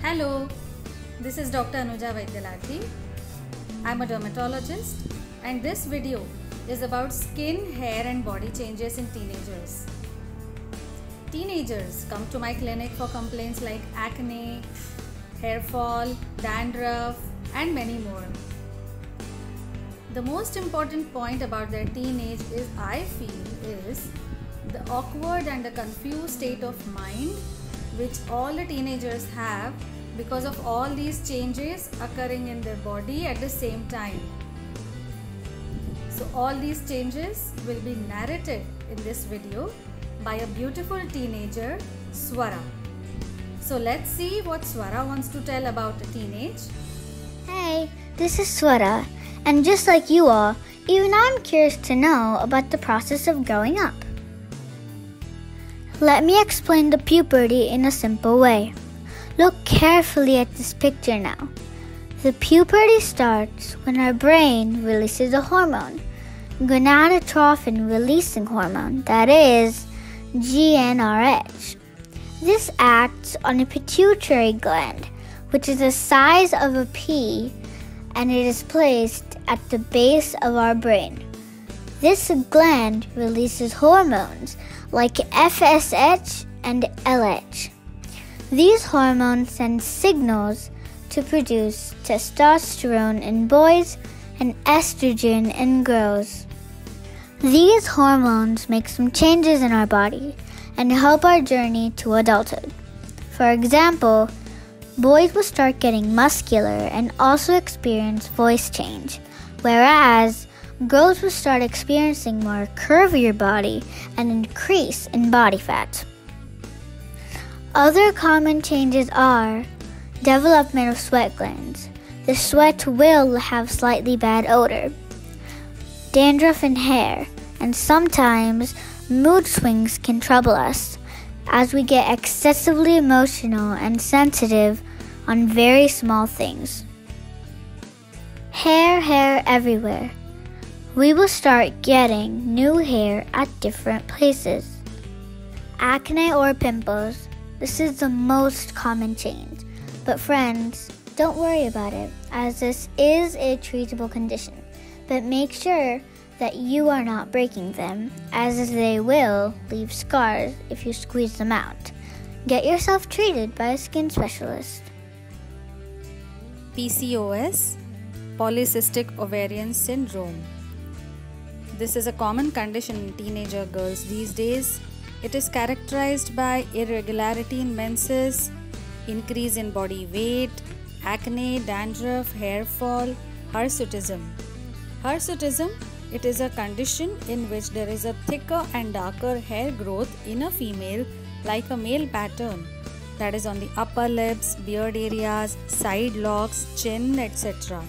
Hello, this is Dr. Anuja Vaidyalathy. I'm a dermatologist and this video is about skin, hair and body changes in teenagers. Teenagers come to my clinic for complaints like acne, hair fall, dandruff and many more. The most important point about their teenage is, I feel, is the awkward and the confused state of mind which all the teenagers have because of all these changes occurring in their body at the same time. So all these changes will be narrated in this video by a beautiful teenager, Swara. So let's see what Swara wants to tell about the teenage. Hey, this is Swara, and just like you all, even I'm curious to know about the process of growing up. Let me explain the puberty in a simple way. Look carefully at this picture now. The puberty starts when our brain releases a hormone, gonadotropin releasing hormone, that is GnRH. This acts on a pituitary gland, which is the size of a pea, and it is placed at the base of our brain. This gland releases hormones like FSH and LH. These hormones send signals to produce testosterone in boys and estrogen in girls. These hormones make some changes in our body and help our journey to adulthood. For example, boys will start getting muscular and also experience voice change, whereas girls will start experiencing more curvier body and increase in body fat. Other common changes are development of sweat glands. The sweat will have slightly bad odor, dandruff in hair, and sometimes mood swings can trouble us as we get excessively emotional and sensitive on very small things. Hair everywhere. We will start getting new hair at different places. Acne or pimples. This is the most common change. But friends, don't worry about it, as this is a treatable condition. But make sure that you are not breaking them, as they will leave scars if you squeeze them out. Get yourself treated by a skin specialist. PCOS, Polycystic Ovarian Syndrome. This is a common condition in teenager girls these days. It is characterized by irregularity in menses, increase in body weight, acne, dandruff, hair fall, hirsutism. Hirsutism, it is a condition in which there is a thicker and darker hair growth in a female like a male pattern, that is on the upper lips, beard areas, side locks, chin, etc.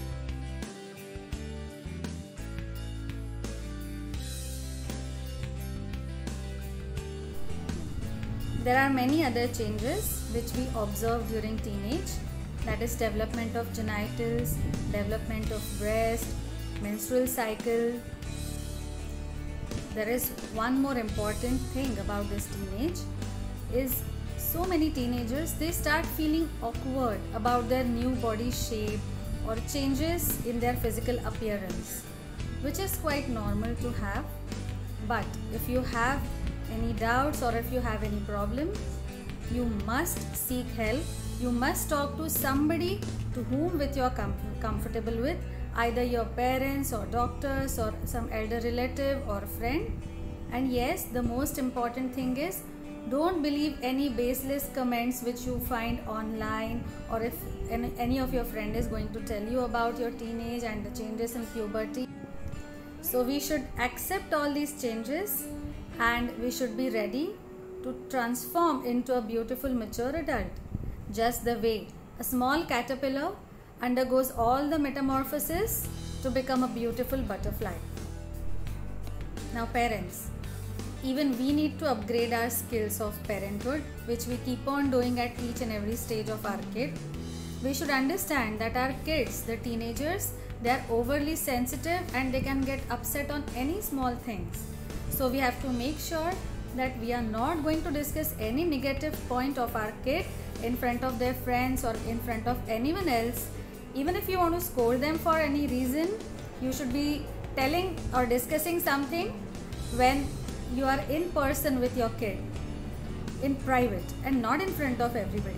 There are many other changes which we observe during teenage, that is development of genitals, development of breast, menstrual cycle. There is one more important thing about this teenage is so many teenagers, they start feeling awkward about their new body shape or changes in their physical appearance, which is quite normal to have. But if you have any doubts or if you have any problem, you must seek help. You must talk to somebody to whom with you are comfortable with, either your parents or doctors or some elder relative or friend. And yes, the most important thing is, don't believe any baseless comments which you find online, or if any of your friend is going to tell you about your teenage and the changes in puberty. So we should accept all these changes and we should be ready to transform into a beautiful mature adult, just the way a small caterpillar undergoes all the metamorphosis to become a beautiful butterfly. Now parents, even we need to upgrade our skills of parenthood, which we keep on doing at each and every stage of our kid. We should understand that our kids, the teenagers, they are overly sensitive and they can get upset on any small things. So we have to make sure that we are not going to discuss any negative point of our kid in front of their friends or in front of anyone else, even if you want to scold them for any reason, you should be telling or discussing something when you are in person with your kid, in private and not in front of everybody.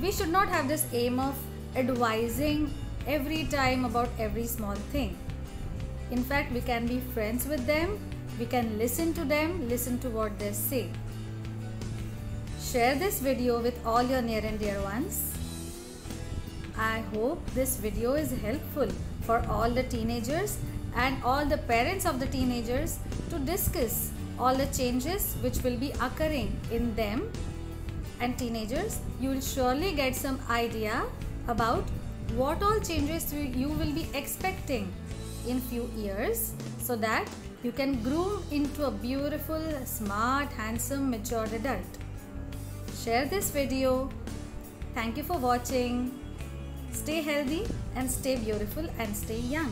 We should not have this aim of advising every time about every small thing. In fact, we can be friends with them, we can listen to them, listen to what they say. Share this video with all your near and dear ones. I hope this video is helpful for all the teenagers and all the parents of the teenagers to discuss all the changes which will be occurring in them. And teenagers, you will surely get some idea about what all changes you will be expecting in few years, so that you can grow into a beautiful, smart, handsome, mature adult. Share this video. Thank you for watching. Stay healthy and stay beautiful and stay young.